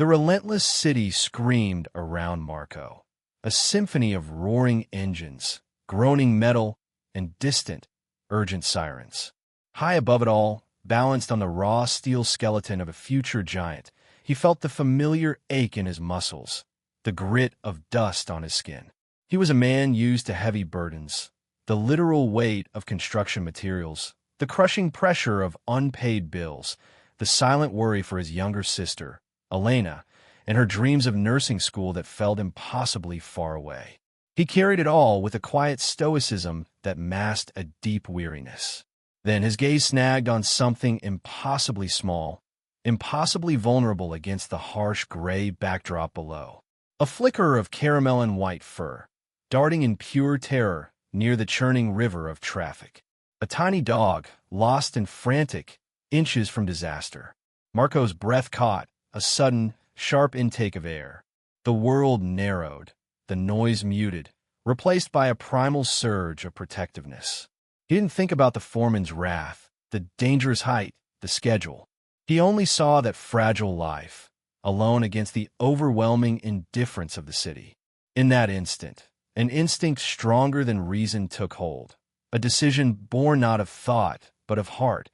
The relentless city screamed around Marco, a symphony of roaring engines, groaning metal, and distant, urgent sirens. High above it all, balanced on the raw steel skeleton of a future giant, he felt the familiar ache in his muscles, the grit of dust on his skin. He was a man used to heavy burdens, the literal weight of construction materials, the crushing pressure of unpaid bills, the silent worry for his younger sister, Elena, and her dreams of nursing school that felt impossibly far away. He carried it all with a quiet stoicism that masked a deep weariness. Then his gaze snagged on something impossibly small, impossibly vulnerable against the harsh gray backdrop below. A flicker of caramel and white fur, darting in pure terror near the churning river of traffic. A tiny dog, lost and frantic, inches from disaster. Marco's breath caught, a sudden, sharp intake of air. The world narrowed, the noise muted, replaced by a primal surge of protectiveness. He didn't think about the foreman's wrath, the dangerous height, the schedule. He only saw that fragile life, alone against the overwhelming indifference of the city. In that instant, an instinct stronger than reason took hold, a decision born not of thought, but of heart,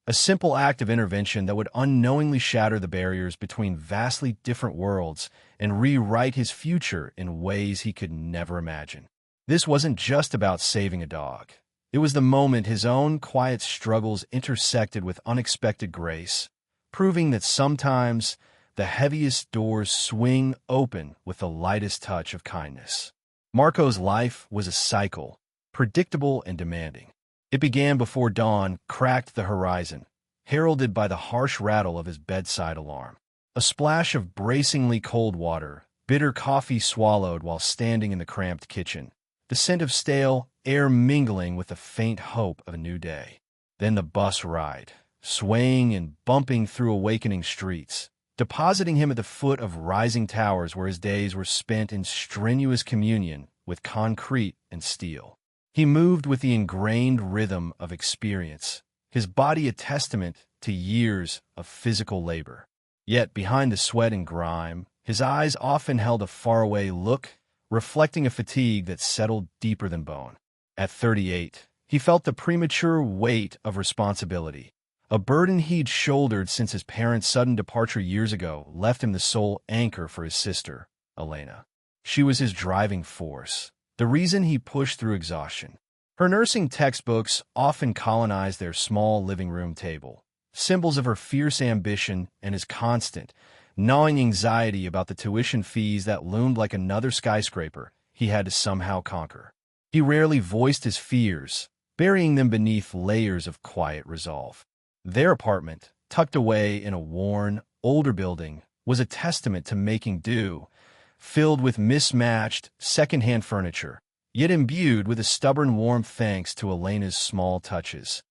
a simple act of intervention that would unknowingly shatter the barriers between vastly different worlds and rewrite his future in ways he could never imagine. This wasn't just about saving a dog. It was the moment his own quiet struggles intersected with unexpected grace, proving that sometimes the heaviest doors swing open with the lightest touch of kindness. Marco's life was a cycle, predictable and demanding. It began before dawn cracked the horizon, heralded by the harsh rattle of his bedside alarm. A splash of bracingly cold water, bitter coffee swallowed while standing in the cramped kitchen, the scent of stale air mingling with the faint hope of a new day. Then the bus ride, swaying and bumping through awakening streets, depositing him at the foot of rising towers where his days were spent in strenuous communion with concrete and steel. He moved with the ingrained rhythm of experience, his body a testament to years of physical labor. Yet behind the sweat and grime, his eyes often held a faraway look, reflecting a fatigue that settled deeper than bone. At 38, he felt the premature weight of responsibility. A burden he'd shouldered since his parents' sudden departure years ago left him the sole anchor for his sister, Elena. She was his driving force, the reason he pushed through exhaustion. Her nursing textbooks often colonized their small living room table, symbols of her fierce ambition and his constant, gnawing anxiety about the tuition fees that loomed like another skyscraper he had to somehow conquer. He rarely voiced his fears, burying them beneath layers of quiet resolve. Their apartment, tucked away in a worn, older building, was a testament to making do, filled with mismatched, second-hand furniture, yet imbued with a stubborn warmth thanks to Elena's small touches.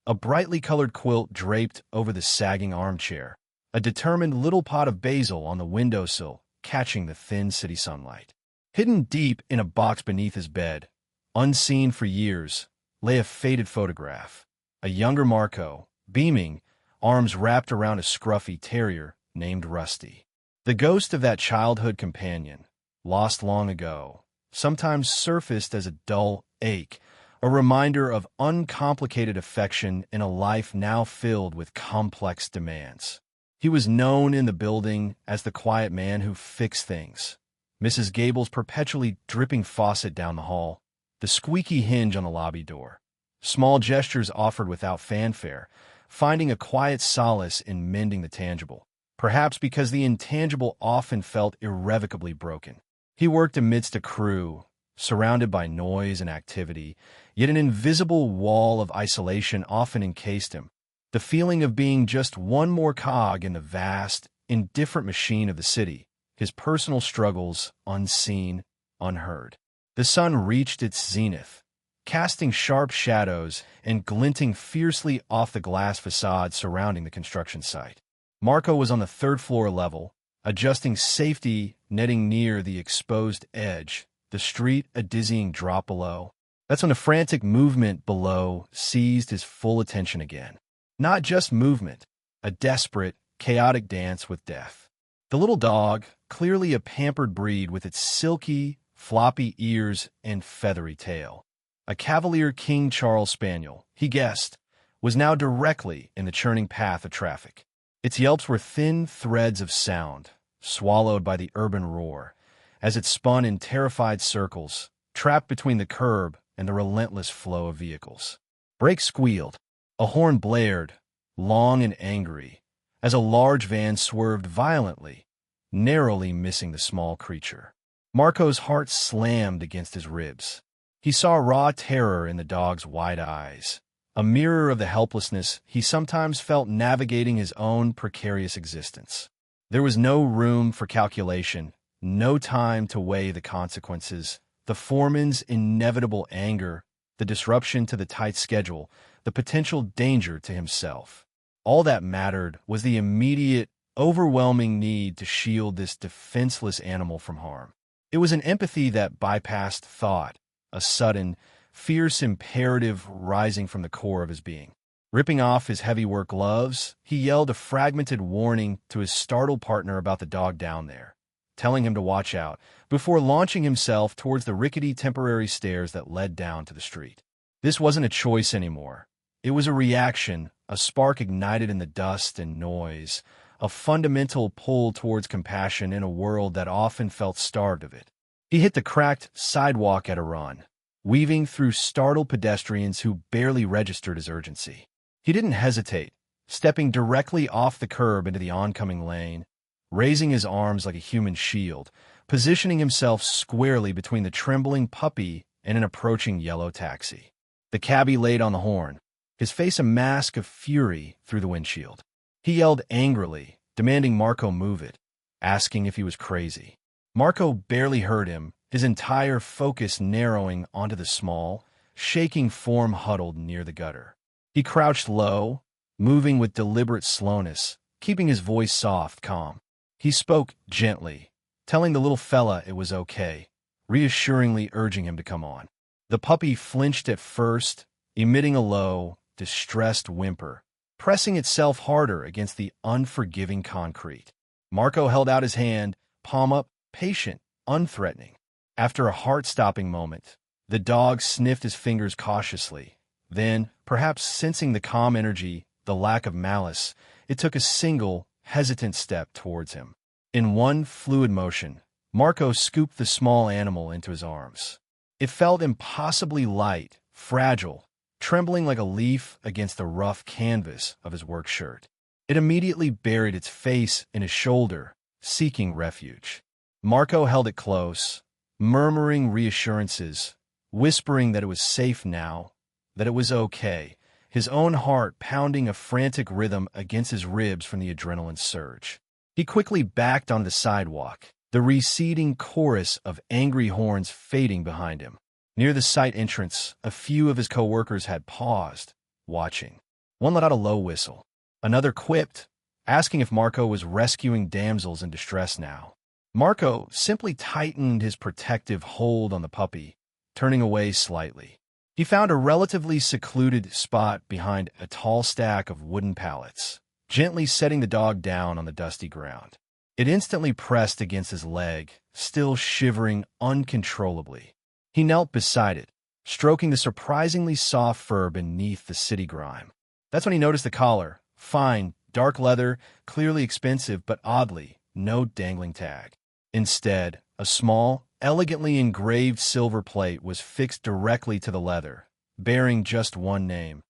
A brightly colored quilt draped over the sagging armchair, a determined little pot of basil on the windowsill catching the thin city sunlight. Hidden deep in a box beneath his bed, unseen for years, lay a faded photograph. A younger Marco, beaming, arms wrapped around a scruffy terrier named Rusty. The ghost of that childhood companion, lost long ago, sometimes surfaced as a dull ache, a reminder of uncomplicated affection in a life now filled with complex demands. He was known in the building as the quiet man who fixed things. Mrs. Gable's perpetually dripping faucet down the hall, the squeaky hinge on the lobby door. Small gestures offered without fanfare, finding a quiet solace in mending the tangible, perhaps because the intangible often felt irrevocably broken. He worked amidst a crew, surrounded by noise and activity, yet an invisible wall of isolation often encased him, the feeling of being just one more cog in the vast, indifferent machine of the city, his personal struggles unseen, unheard. The sun reached its zenith, casting sharp shadows and glinting fiercely off the glass facade surrounding the construction site. Marco was on the third-floor level, adjusting safety netting near the exposed edge, the street a dizzying drop below. That's when a frantic movement below seized his full attention again. Not just movement, a desperate, chaotic dance with death. The little dog, clearly a pampered breed with its silky, floppy ears and feathery tail. A Cavalier King Charles Spaniel, he guessed, was now directly in the churning path of traffic. Its yelps were thin threads of sound, swallowed by the urban roar, as it spun in terrified circles, trapped between the curb and the relentless flow of vehicles. Brakes squealed. A horn blared, long and angry, as a large van swerved violently, narrowly missing the small creature. Marco's heart slammed against his ribs. He saw raw terror in the dog's wide eyes, a mirror of the helplessness he sometimes felt navigating his own precarious existence. There was no room for calculation, no time to weigh the consequences, the foreman's inevitable anger, the disruption to the tight schedule, the potential danger to himself. All that mattered was the immediate, overwhelming need to shield this defenseless animal from harm. It was an empathy that bypassed thought, a sudden, fierce imperative rising from the core of his being. Ripping off his heavy work gloves, he yelled a fragmented warning to his startled partner about the dog down there, telling him to watch out, before launching himself towards the rickety temporary stairs that led down to the street. This wasn't a choice anymore. It was a reaction, a spark ignited in the dust and noise, a fundamental pull towards compassion in a world that often felt starved of it. He hit the cracked sidewalk at a run, weaving through startled pedestrians who barely registered his urgency. He didn't hesitate, stepping directly off the curb into the oncoming lane, raising his arms like a human shield, positioning himself squarely between the trembling puppy and an approaching yellow taxi. The cabbie laid on the horn, his face a mask of fury through the windshield. He yelled angrily, demanding Marco move it, asking if he was crazy. Marco barely heard him, his entire focus narrowing onto the small, shaking form huddled near the gutter. He crouched low, moving with deliberate slowness, keeping his voice soft, calm. He spoke gently, telling the little fella it was okay, reassuringly urging him to come on. The puppy flinched at first, emitting a low, distressed whimper, pressing itself harder against the unforgiving concrete. Marco held out his hand, palm up, patient, unthreatening. After a heart-stopping moment, the dog sniffed his fingers cautiously. Then, perhaps sensing the calm energy, the lack of malice, it took a single, hesitant step towards him. In one fluid motion, Marco scooped the small animal into his arms. It felt impossibly light, fragile, trembling like a leaf against the rough canvas of his work shirt. It immediately buried its face in his shoulder, seeking refuge. Marco held it close, murmuring reassurances, whispering that it was safe now, that it was okay, his own heart pounding a frantic rhythm against his ribs from the adrenaline surge. He quickly backed on the sidewalk, the receding chorus of angry horns fading behind him. Near the site entrance, a few of his co-workers had paused, watching. One let out a low whistle. Another quipped, asking if Marco was rescuing damsels in distress now. Marco simply tightened his protective hold on the puppy, turning away slightly. He found a relatively secluded spot behind a tall stack of wooden pallets, gently setting the dog down on the dusty ground. It instantly pressed against his leg, still shivering uncontrollably. He knelt beside it, stroking the surprisingly soft fur beneath the city grime. That's when he noticed the collar, fine, dark leather, clearly expensive, but oddly, no dangling tag. Instead, a small, elegantly engraved silver plate was fixed directly to the leather, bearing just one name,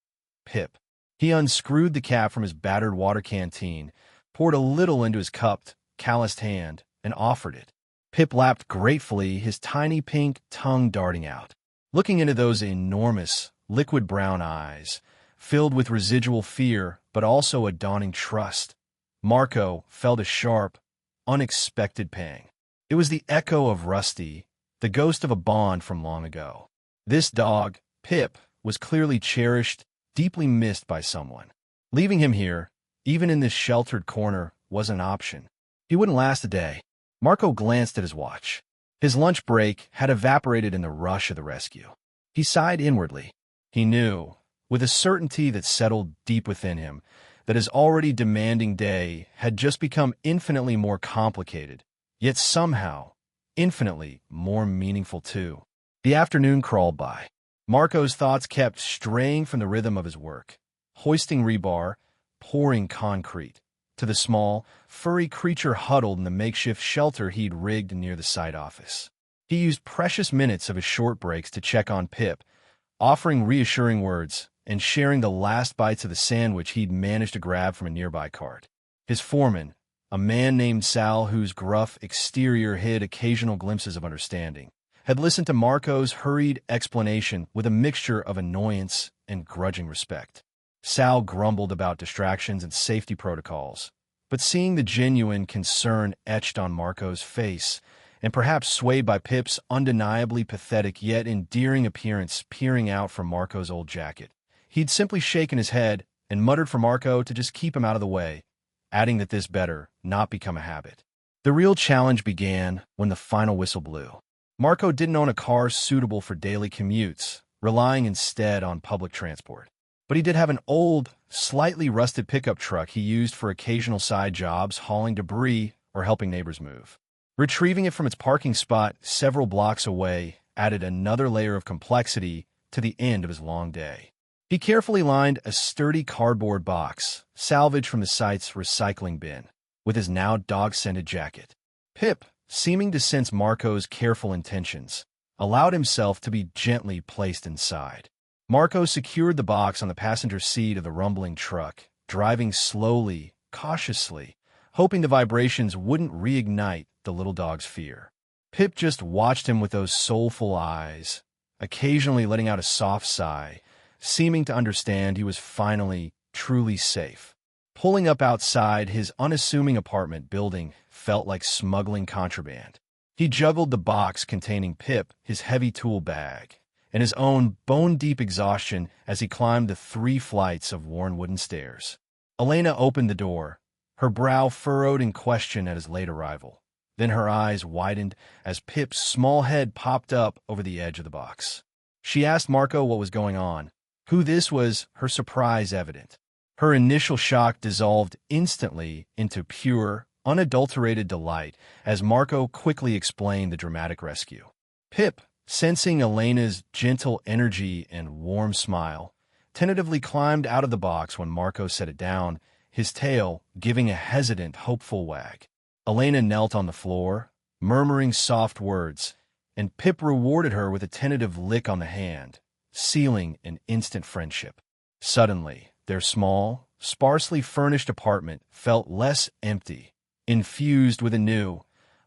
Pip. He unscrewed the cap from his battered water canteen, poured a little into his cupped, calloused hand, and offered it. Pip lapped gratefully, his tiny pink tongue darting out. Looking into those enormous, liquid brown eyes, filled with residual fear but also a dawning trust, Marco felt a sharp, unexpected pang. It was the echo of Rusty, the ghost of a bond from long ago. This dog, Pip, was clearly cherished, deeply missed by someone. Leaving him here, even in this sheltered corner, wasn't an option. He wouldn't last a day. Marco glanced at his watch. His lunch break had evaporated in the rush of the rescue. He sighed inwardly. He knew, with a certainty that settled deep within him, that his already demanding day had just become infinitely more complicated, yet somehow infinitely more meaningful too. The afternoon crawled by. Marco's thoughts kept straying from the rhythm of his work, hoisting rebar, pouring concrete, to the small, furry creature huddled in the makeshift shelter he'd rigged near the site office. He used precious minutes of his short breaks to check on Pip, offering reassuring words and sharing the last bites of the sandwich he'd managed to grab from a nearby cart. His foreman, a man named Sal whose gruff exterior hid occasional glimpses of understanding, had listened to Marco's hurried explanation with a mixture of annoyance and grudging respect. Sal grumbled about distractions and safety protocols, but seeing the genuine concern etched on Marco's face, and perhaps swayed by Pip's undeniably pathetic yet endearing appearance peering out from Marco's old jacket, he'd simply shaken his head and muttered for Marco to just keep him out of the way, adding that this better not become a habit. The real challenge began when the final whistle blew. Marco didn't own a car suitable for daily commutes, relying instead on public transport. But he did have an old, slightly rusted pickup truck he used for occasional side jobs, hauling debris or helping neighbors move. Retrieving it from its parking spot several blocks away added another layer of complexity to the end of his long day. He carefully lined a sturdy cardboard box, salvaged from the site's recycling bin, with his now dog-scented jacket. Pip, seeming to sense Marco's careful intentions, allowed himself to be gently placed inside. Marco secured the box on the passenger seat of the rumbling truck, driving slowly, cautiously, hoping the vibrations wouldn't reignite the little dog's fear. Pip just watched him with those soulful eyes, occasionally letting out a soft sigh, seeming to understand he was finally, truly safe. Pulling up outside his unassuming apartment building felt like smuggling contraband. He juggled the box containing Pip, his heavy tool bag, and his own bone-deep exhaustion as he climbed the 3 flights of worn wooden stairs. Elena opened the door, her brow furrowed in question at his late arrival. Then her eyes widened as Pip's small head popped up over the edge of the box. She asked Marco what was going on. Who this was, her surprise evident. Her initial shock dissolved instantly into pure, unadulterated delight as Marco quickly explained the dramatic rescue. Pip, sensing Elena's gentle energy and warm smile, tentatively climbed out of the box when Marco set it down, his tail giving a hesitant, hopeful wag. Elena knelt on the floor, murmuring soft words, and Pip rewarded her with a tentative lick on the hand, sealing an instant friendship. Suddenly, their small, sparsely furnished apartment felt less empty, infused with a new,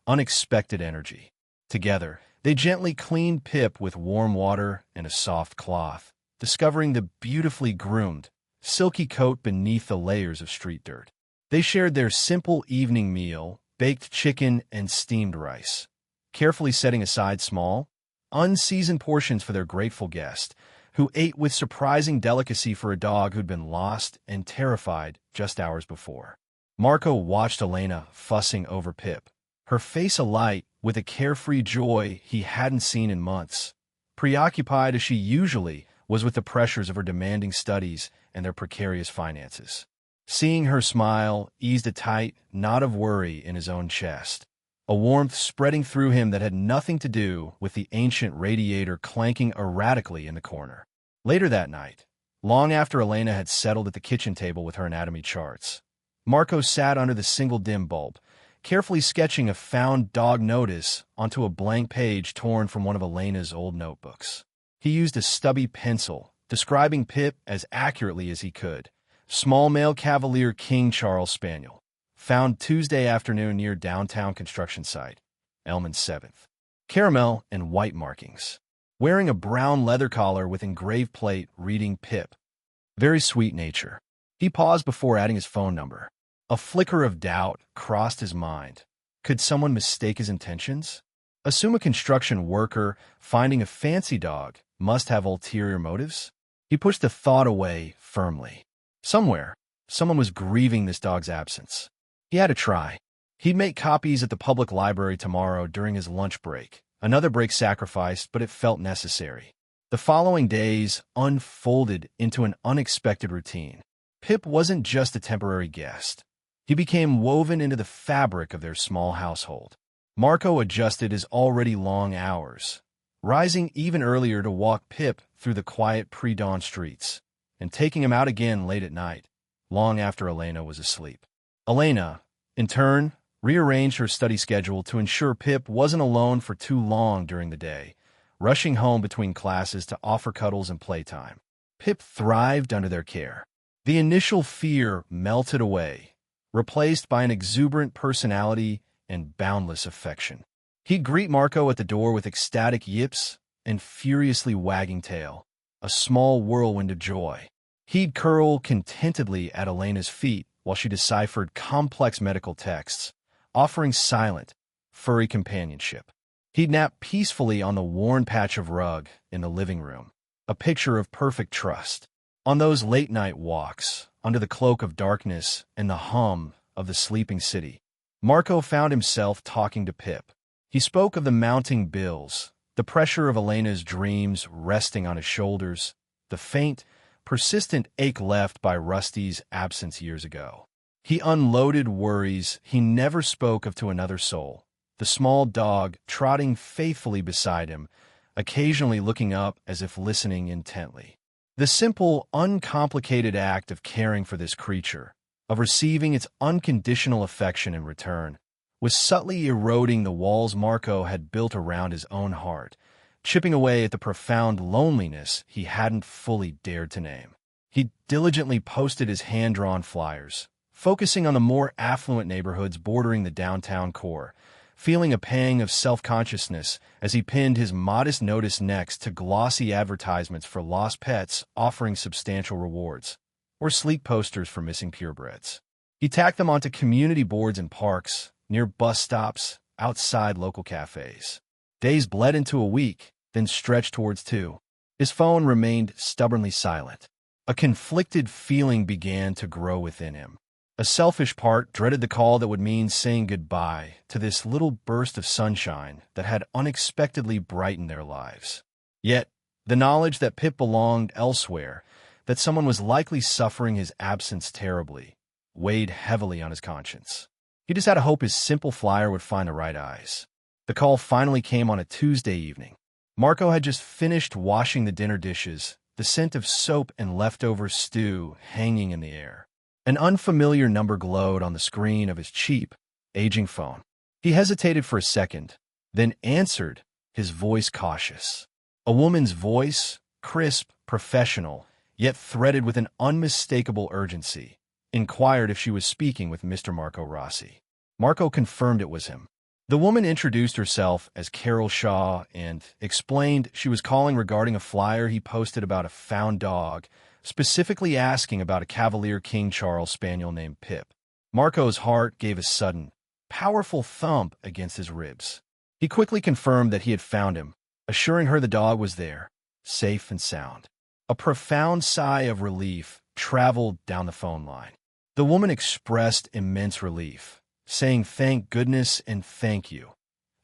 unexpected energy. Together, they gently cleaned Pip with warm water and a soft cloth, discovering the beautifully groomed, silky coat beneath the layers of street dirt. They shared their simple evening meal, baked chicken and steamed rice, carefully setting aside small, unseasoned portions for their grateful guest, who ate with surprising delicacy for a dog who'd been lost and terrified just hours before. Marco watched Elena fussing over Pip, her face alight with a carefree joy he hadn't seen in months, preoccupied as she usually was with the pressures of her demanding studies and their precarious finances. Seeing her smile eased a tight knot of worry in his own chest, a warmth spreading through him that had nothing to do with the ancient radiator clanking erratically in the corner. Later that night, long after Elena had settled at the kitchen table with her anatomy charts, Marco sat under the single dim bulb, carefully sketching a found dog notice onto a blank page torn from one of Elena's old notebooks. He used a stubby pencil, describing Pip as accurately as he could. Small male Cavalier King Charles Spaniel, found Tuesday afternoon near downtown construction site, Elman 7th. Caramel and white markings. Wearing a brown leather collar with engraved plate reading Pip. Very sweet nature. He paused before adding his phone number. A flicker of doubt crossed his mind. Could someone mistake his intentions? Assume a construction worker finding a fancy dog must have ulterior motives? He pushed the thought away firmly. Somewhere, someone was grieving this dog's absence. He had to try. He'd make copies at the public library tomorrow during his lunch break. Another break sacrificed, but it felt necessary. The following days unfolded into an unexpected routine. Pip wasn't just a temporary guest. He became woven into the fabric of their small household. Marco adjusted his already long hours, rising even earlier to walk Pip through the quiet pre-dawn streets, and taking him out again late at night, long after Elena was asleep. Elena, in turn, rearranged her study schedule to ensure Pip wasn't alone for too long during the day, rushing home between classes to offer cuddles and playtime. Pip thrived under their care. The initial fear melted away, replaced by an exuberant personality and boundless affection. He'd greet Marco at the door with ecstatic yips and furiously wagging tail, a small whirlwind of joy. He'd curl contentedly at Elena's feet while she deciphered complex medical texts, offering silent, furry companionship. He'd nap peacefully on the worn patch of rug in the living room, a picture of perfect trust. On those late-night walks, under the cloak of darkness and the hum of the sleeping city, Marco found himself talking to Pip. He spoke of the mounting bills, the pressure of Elena's dreams resting on his shoulders, the faint, persistent ache left by Rusty's absence years ago. He unloaded worries he never spoke of to another soul, the small dog trotting faithfully beside him, occasionally looking up as if listening intently. The simple, uncomplicated act of caring for this creature, of receiving its unconditional affection in return, was subtly eroding the walls Marco had built around his own heart, chipping away at the profound loneliness he hadn't fully dared to name. He diligently posted his hand-drawn flyers, focusing on the more affluent neighborhoods bordering the downtown core, feeling a pang of self-consciousness as he pinned his modest notice next to glossy advertisements for lost pets offering substantial rewards, or sleek posters for missing purebreds. He tacked them onto community boards in parks, near bus stops, outside local cafes. Days bled into a week, then stretched towards 2. His phone remained stubbornly silent. A conflicted feeling began to grow within him. A selfish part dreaded the call that would mean saying goodbye to this little burst of sunshine that had unexpectedly brightened their lives. Yet, the knowledge that Pip belonged elsewhere, that someone was likely suffering his absence terribly, weighed heavily on his conscience. He just had to hope his simple flyer would find the right eyes. The call finally came on a Tuesday evening. Marco had just finished washing the dinner dishes, the scent of soap and leftover stew hanging in the air. An unfamiliar number glowed on the screen of his cheap, aging phone. He hesitated for a second, then answered, his voice cautious. A woman's voice, crisp, professional, yet threaded with an unmistakable urgency, inquired if she was speaking with Mr. Marco Rossi. Marco confirmed it was him. The woman introduced herself as Carol Shaw and explained she was calling regarding a flyer he posted about a found dog, specifically asking about a Cavalier King Charles Spaniel named Pip. Marco's heart gave a sudden, powerful thump against his ribs. He quickly confirmed that he had found him, assuring her the dog was there, safe and sound. A profound sigh of relief traveled down the phone line. The woman expressed immense relief, saying thank goodness and thank you,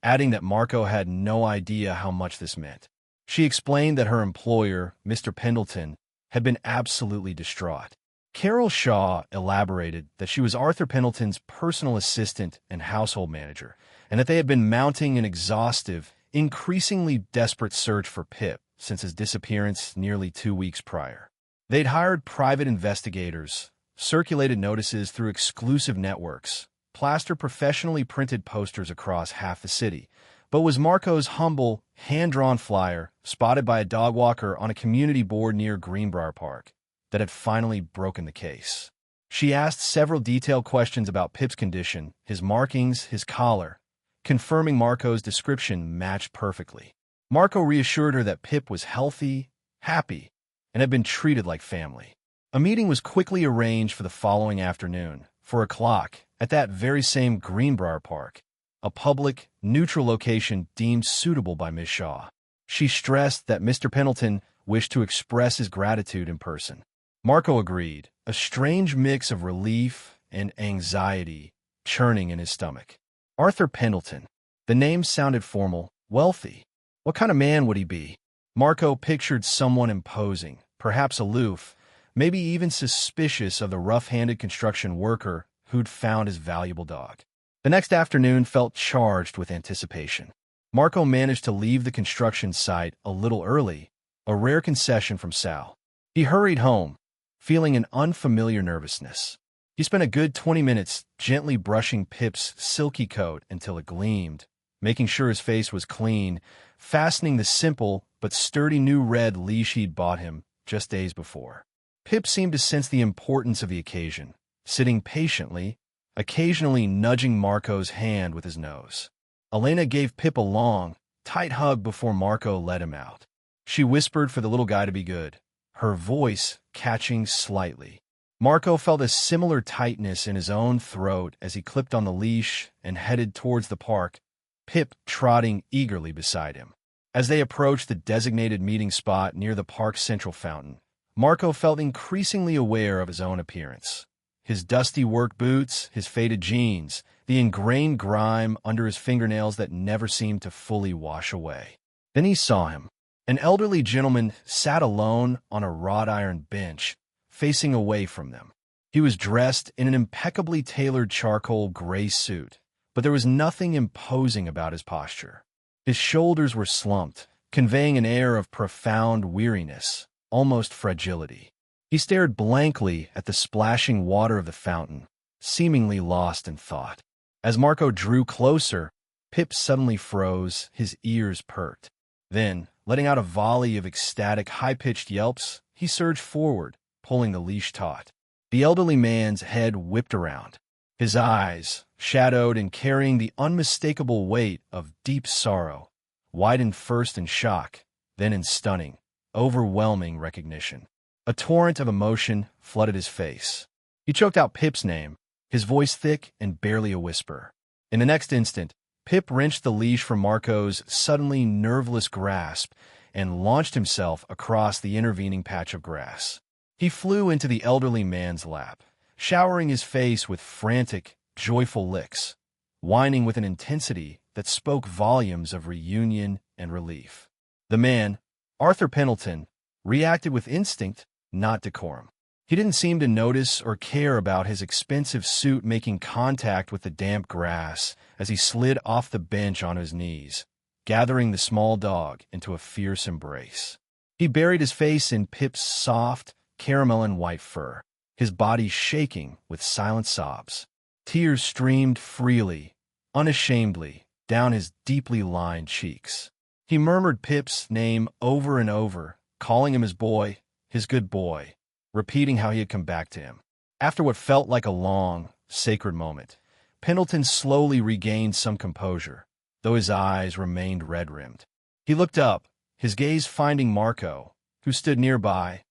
adding that Marco had no idea how much this meant. She explained that her employer, Mr. Pendleton, had been absolutely distraught. Carol Shaw elaborated that she was Arthur Pendleton's personal assistant and household manager, and that they had been mounting an exhaustive, increasingly desperate search for Pip since his disappearance nearly 2 weeks prior. They'd hired private investigators, circulated notices through exclusive networks, plastered professionally printed posters across half the city, but was Marco's humble, hand-drawn flyer, spotted by a dog walker on a community board near Greenbrier Park, that had finally broken the case. She asked several detailed questions about Pip's condition, his markings, his collar, confirming Marco's description matched perfectly. Marco reassured her that Pip was healthy, happy, and had been treated like family. A meeting was quickly arranged for the following afternoon, 4 o'clock, at that very same Greenbrier Park, a public, neutral location deemed suitable by Miss Shaw. She stressed that Mr. Pendleton wished to express his gratitude in person. Marco agreed, a strange mix of relief and anxiety churning in his stomach. Arthur Pendleton. The name sounded formal, wealthy. What kind of man would he be? Marco pictured someone imposing, perhaps aloof, maybe even suspicious of the rough-handed construction worker who'd found his valuable dog. The next afternoon felt charged with anticipation. Marco managed to leave the construction site a little early, a rare concession from Sal. He hurried home, feeling an unfamiliar nervousness. He spent a good 20 minutes gently brushing Pip's silky coat until it gleamed, making sure his face was clean, fastening the simple but sturdy new red leash he'd bought him just days before. Pip seemed to sense the importance of the occasion, sitting patiently, occasionally nudging Marco's hand with his nose. Elena gave Pip a long, tight hug before Marco let him out. She whispered for the little guy to be good, her voice catching slightly. Marco felt a similar tightness in his own throat as he clipped on the leash and headed towards the park, Pip trotting eagerly beside him. As they approached the designated meeting spot near the park's central fountain, Marco felt increasingly aware of his own appearance. His dusty work boots, his faded jeans, the ingrained grime under his fingernails that never seemed to fully wash away. Then he saw him. An elderly gentleman sat alone on a wrought iron bench, facing away from them. He was dressed in an impeccably tailored charcoal gray suit, but there was nothing imposing about his posture. His shoulders were slumped, conveying an air of profound weariness, almost fragility. He stared blankly at the splashing water of the fountain, seemingly lost in thought. As Marco drew closer, Pip suddenly froze, his ears perked. Then, letting out a volley of ecstatic, high-pitched yelps, he surged forward, pulling the leash taut. The elderly man's head whipped around, his eyes, shadowed and carrying the unmistakable weight of deep sorrow, widened first in shock, then in stunning, overwhelming recognition. A torrent of emotion flooded his face. He choked out Pip's name, his voice thick and barely a whisper. In the next instant, Pip wrenched the leash from Marco's suddenly nerveless grasp and launched himself across the intervening patch of grass. He flew into the elderly man's lap, showering his face with frantic, joyful licks, whining with an intensity that spoke volumes of reunion and relief. The man, Arthur Pendleton, reacted with instinct, not decorum. He didn't seem to notice or care about his expensive suit making contact with the damp grass as he slid off the bench on his knees, gathering the small dog into a fierce embrace. He buried his face in Pip's soft, caramel and white fur, his body shaking with silent sobs. Tears streamed freely, unashamedly, down his deeply lined cheeks. He murmured Pip's name over and over, calling him his boy, his good boy, repeating how he had come back to him. After what felt like a long, sacred moment, Pendleton slowly regained some composure, though his eyes remained red-rimmed. He looked up, his gaze finding Marco, who stood nearby,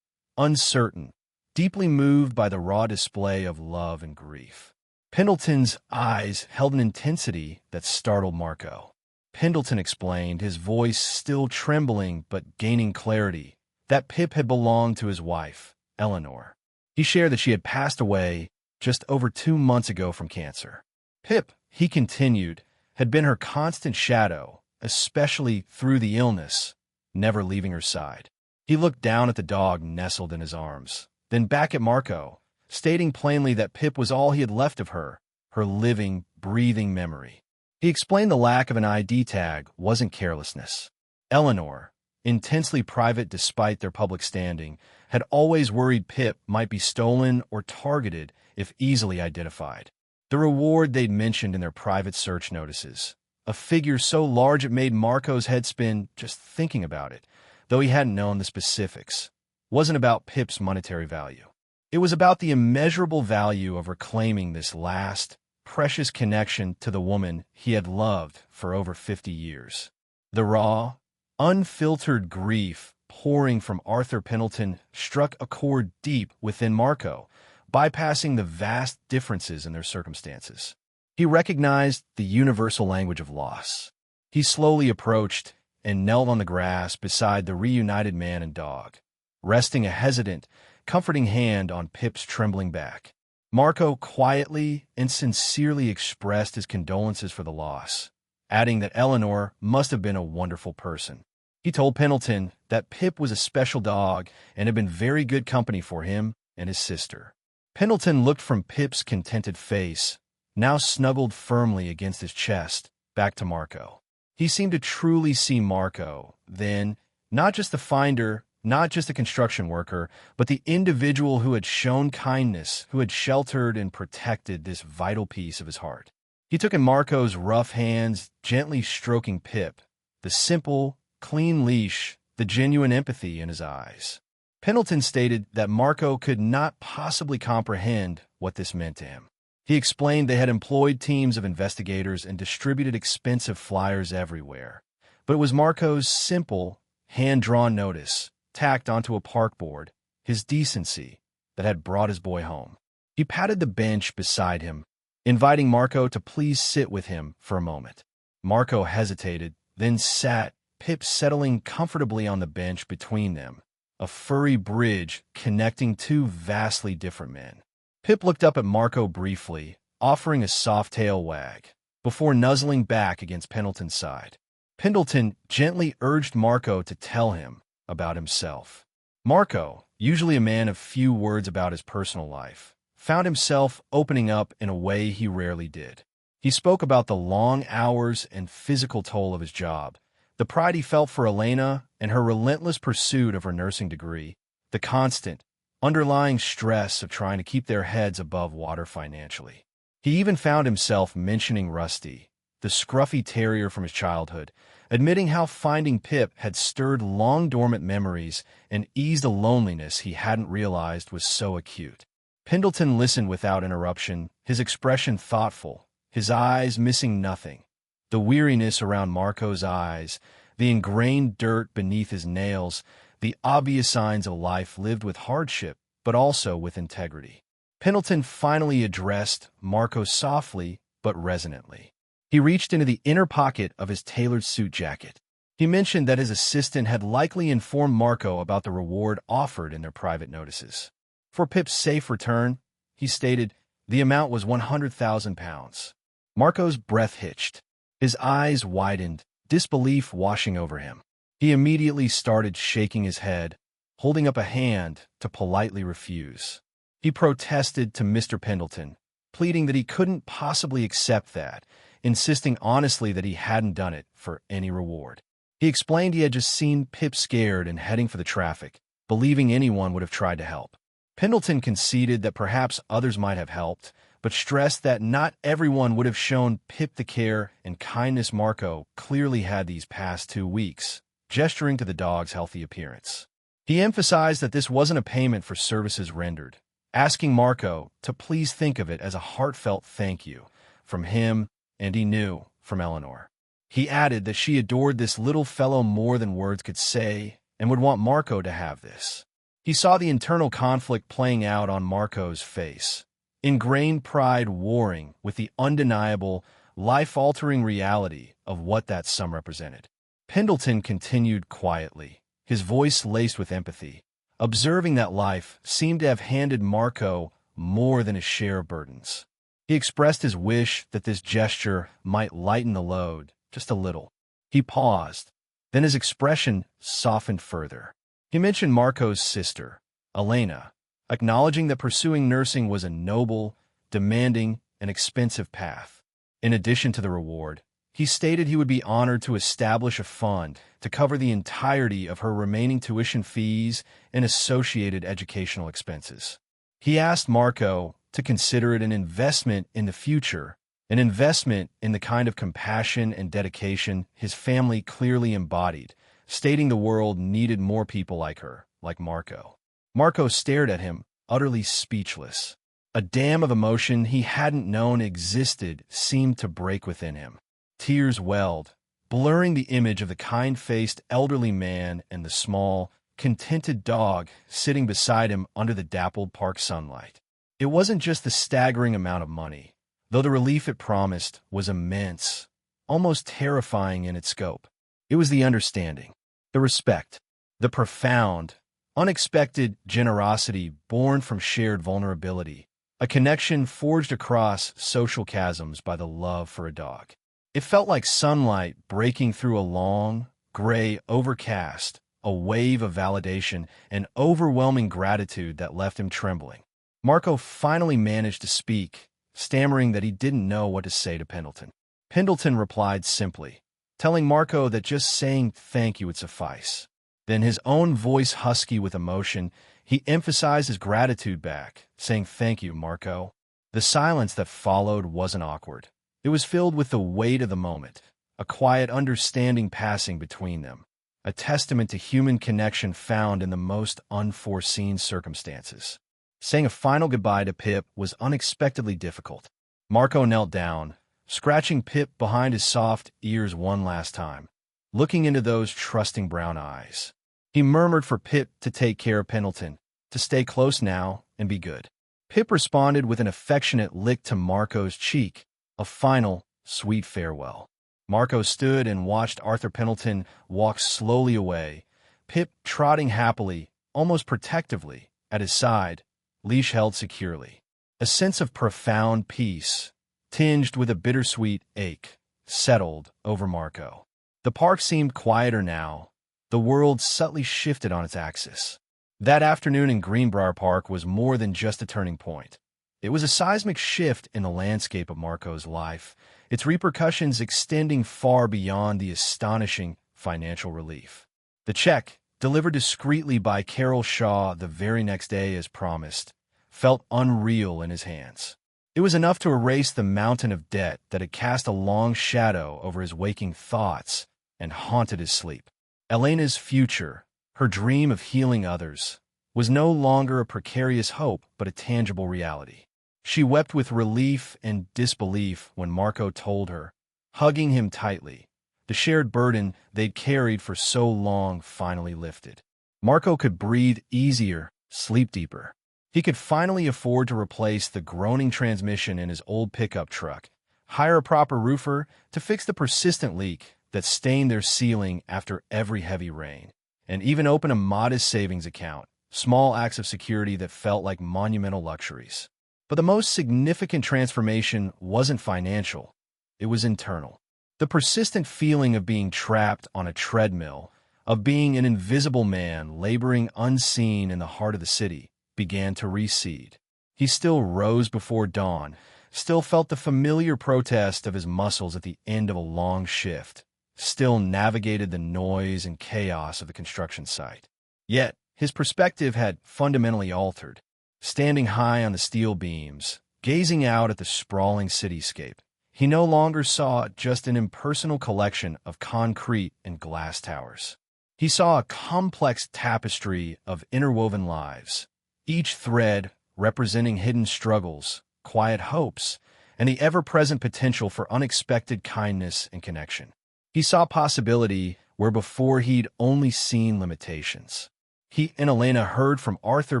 uncertain, deeply moved by the raw display of love and grief. Pendleton's eyes held an intensity that startled Marco. Pendleton explained, his voice still trembling but gaining clarity, that Pip had belonged to his wife, Eleanor. He shared that she had passed away just over 2 months ago from cancer. Pip, he continued, had been her constant shadow, especially through the illness, never leaving her side. He looked down at the dog nestled in his arms, then back at Marco, stating plainly that Pip was all he had left of her living, breathing memory. He explained the lack of an ID tag wasn't carelessness. Eleanor, intensely private despite their public standing, had always worried Pip might be stolen or targeted if easily identified. The reward they'd mentioned in their private search notices, a figure so large it made Marco's head spin just thinking about it, though he hadn't known the specifics, wasn't about Pip's monetary value. It was about the immeasurable value of reclaiming this last, precious connection to the woman he had loved for over 50 years. The raw, unfiltered grief pouring from Arthur Pendleton struck a chord deep within Marco, bypassing the vast differences in their circumstances. He recognized the universal language of loss. He slowly approached and knelt on the grass beside the reunited man and dog, resting a hesitant, comforting hand on Pip's trembling back. Marco quietly and sincerely expressed his condolences for the loss, adding that Eleanor must have been a wonderful person. He told Pendleton that Pip was a special dog and had been very good company for him and his sister. Pendleton looked from Pip's contented face, now snuggled firmly against his chest, back to Marco. He seemed to truly see Marco, then, not just the finder, not just a construction worker, but the individual who had shown kindness, who had sheltered and protected this vital piece of his heart. He took in Marco's rough hands, gently stroking Pip, the simple, clean leash, the genuine empathy in his eyes. Pendleton stated that Marco could not possibly comprehend what this meant to him. He explained they had employed teams of investigators and distributed expensive flyers everywhere. But it was Marco's simple, hand-drawn notice, tacked onto a park board, his decency, that had brought his boy home. He patted the bench beside him, inviting Marco to please sit with him for a moment. Marco hesitated, then sat, Pip settling comfortably on the bench between them, a furry bridge connecting two vastly different men. Pip looked up at Marco briefly, offering a soft tail wag, before nuzzling back against Pendleton's side. Pendleton gently urged Marco to tell him about himself. Marco, usually a man of few words about his personal life, found himself opening up in a way he rarely did. He spoke about the long hours and physical toll of his job, the pride he felt for Elena and her relentless pursuit of her nursing degree, the constant, underlying stress of trying to keep their heads above water financially. He even found himself mentioning Rusty, the scruffy terrier from his childhood, admitting how finding Pip had stirred long-dormant memories and eased a loneliness he hadn't realized was so acute. Pendleton listened without interruption, his expression thoughtful, his eyes missing nothing. The weariness around Marco's eyes, the ingrained dirt beneath his nails, the obvious signs of life lived with hardship, but also with integrity. Pendleton finally addressed Marco softly but resonantly. He reached into the inner pocket of his tailored suit jacket. He mentioned that his assistant had likely informed Marco about the reward offered in their private notices. For Pip's safe return, he stated, the amount was £100,000. Marco's breath hitched. His eyes widened, disbelief washing over him. He immediately started shaking his head, holding up a hand to politely refuse. He protested to Mr. Pendleton, pleading that he couldn't possibly accept that, insisting honestly that he hadn't done it for any reward. He explained he had just seen Pip scared and heading for the traffic, believing anyone would have tried to help. Pendleton conceded that perhaps others might have helped, but stressed that not everyone would have shown Pip the care and kindness Marco clearly had these past 2 weeks, gesturing to the dog's healthy appearance. He emphasized that this wasn't a payment for services rendered, asking Marco to please think of it as a heartfelt thank you from him, and he knew, from Eleanor. He added that she adored this little fellow more than words could say and would want Marco to have this. He saw the internal conflict playing out on Marco's face, ingrained pride warring with the undeniable, life-altering reality of what that sum represented. Pendleton continued quietly, his voice laced with empathy, observing that life seemed to have handed Marco more than his share of burdens. He expressed his wish that this gesture might lighten the load just a little. He paused, then his expression softened further. He mentioned Marco's sister, Elena, acknowledging that pursuing nursing was a noble, demanding, and expensive path. In addition to the reward, he stated he would be honored to establish a fund to cover the entirety of her remaining tuition fees and associated educational expenses. He asked Marco to consider it an investment in the future, an investment in the kind of compassion and dedication his family clearly embodied, stating the world needed more people like her, like Marco. Marco stared at him, utterly speechless. A dam of emotion he hadn't known existed seemed to break within him. Tears welled, blurring the image of the kind-faced elderly man and the small, contented dog sitting beside him under the dappled park sunlight. It wasn't just the staggering amount of money, though the relief it promised was immense, almost terrifying in its scope. It was the understanding, the respect, the profound, unexpected generosity born from shared vulnerability, a connection forged across social chasms by the love for a dog. It felt like sunlight breaking through a long, gray, overcast, a wave of validation and overwhelming gratitude that left him trembling. Marco finally managed to speak, stammering that he didn't know what to say to Pendleton. Pendleton replied simply, telling Marco that just saying thank you would suffice. Then, his own voice husky with emotion, he emphasized his gratitude back, saying thank you, Marco. The silence that followed wasn't awkward. It was filled with the weight of the moment, a quiet understanding passing between them, a testament to human connection found in the most unforeseen circumstances. Saying a final goodbye to Pip was unexpectedly difficult. Marco knelt down, scratching Pip behind his soft ears one last time, looking into those trusting brown eyes. He murmured for Pip to take care of Pendleton, to stay close now and be good. Pip responded with an affectionate lick to Marco's cheek, a final, sweet farewell. Marco stood and watched Arthur Pendleton walk slowly away, Pip trotting happily, almost protectively, at his side, leash held securely. A sense of profound peace, tinged with a bittersweet ache, settled over Marco. The park seemed quieter now. The world subtly shifted on its axis. That afternoon in Greenbrier Park was more than just a turning point. It was a seismic shift in the landscape of Marco's life, its repercussions extending far beyond the astonishing financial relief. The check, delivered discreetly by Carol Shaw the very next day as promised, felt unreal in his hands. It was enough to erase the mountain of debt that had cast a long shadow over his waking thoughts and haunted his sleep. Elena's future, her dream of healing others, was no longer a precarious hope but a tangible reality. She wept with relief and disbelief when Marco told her, hugging him tightly, the shared burden they'd carried for so long finally lifted. Marco could breathe easier, sleep deeper. He could finally afford to replace the groaning transmission in his old pickup truck, hire a proper roofer to fix the persistent leak that stained their ceiling after every heavy rain, and even open a modest savings account, small acts of security that felt like monumental luxuries. But the most significant transformation wasn't financial. It was internal. The persistent feeling of being trapped on a treadmill, of being an invisible man laboring unseen in the heart of the city, began to recede. He still rose before dawn, still felt the familiar protest of his muscles at the end of a long shift, still navigated the noise and chaos of the construction site. Yet, his perspective had fundamentally altered. Standing high on the steel beams, gazing out at the sprawling cityscape, he no longer saw just an impersonal collection of concrete and glass towers. He saw a complex tapestry of interwoven lives, each thread representing hidden struggles, quiet hopes, and the ever-present potential for unexpected kindness and connection. He saw possibility where before he'd only seen limitations. He and Elena heard from Arthur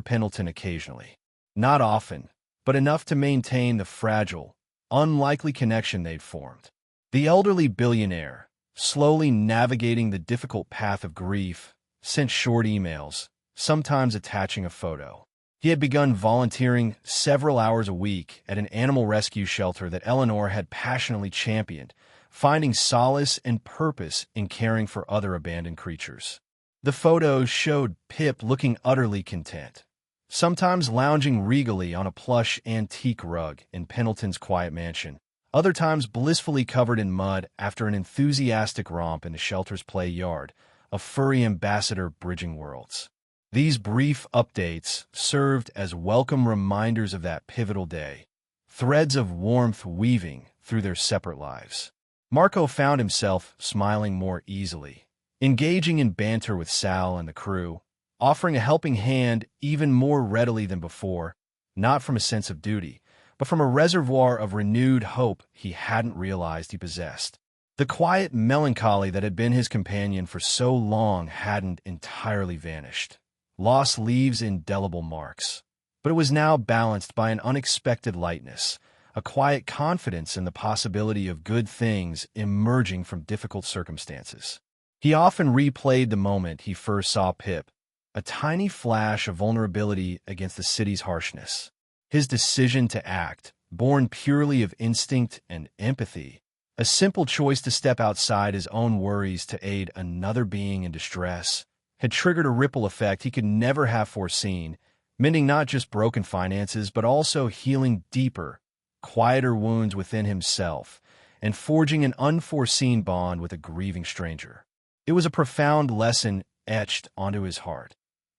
Pendleton occasionally. Not often, but enough to maintain the fragile, unlikely connection they'd formed. The elderly billionaire, slowly navigating the difficult path of grief, sent short emails, sometimes attaching a photo. He had begun volunteering several hours a week at an animal rescue shelter that Eleanor had passionately championed, finding solace and purpose in caring for other abandoned creatures. The photos showed Pip looking utterly content, sometimes lounging regally on a plush antique rug in Pendleton's quiet mansion, other times blissfully covered in mud after an enthusiastic romp in the shelter's play yard, a furry ambassador bridging worlds. These brief updates served as welcome reminders of that pivotal day, threads of warmth weaving through their separate lives. Marco found himself smiling more easily, engaging in banter with Sal and the crew, offering a helping hand even more readily than before, not from a sense of duty, but from a reservoir of renewed hope he hadn't realized he possessed. The quiet melancholy that had been his companion for so long hadn't entirely vanished. Loss leaves indelible marks, but it was now balanced by an unexpected lightness, a quiet confidence in the possibility of good things emerging from difficult circumstances. He often replayed the moment he first saw Pip, a tiny flash of vulnerability against the city's harshness. His decision to act, born purely of instinct and empathy, A simple choice to step outside his own worries to aid another being in distress had triggered a ripple effect he could never have foreseen, mending not just broken finances, but also healing deeper, quieter wounds within himself and forging an unforeseen bond with a grieving stranger. It was a profound lesson etched onto his heart.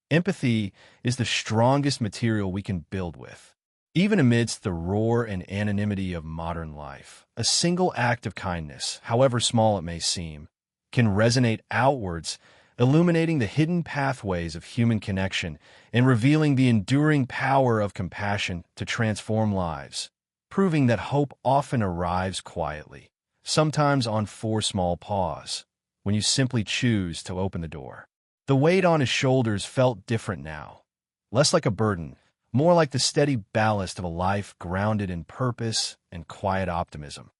Empathy is the strongest material we can build with. Even amidst the roar and anonymity of modern life, a single act of kindness, however small it may seem, can resonate outwards, illuminating the hidden pathways of human connection and revealing the enduring power of compassion to transform lives, proving that hope often arrives quietly, sometimes on 4 small paws, when you simply choose to open the door. The weight on his shoulders felt different now, less like a burden, more like the steady ballast of a life grounded in purpose and quiet optimism.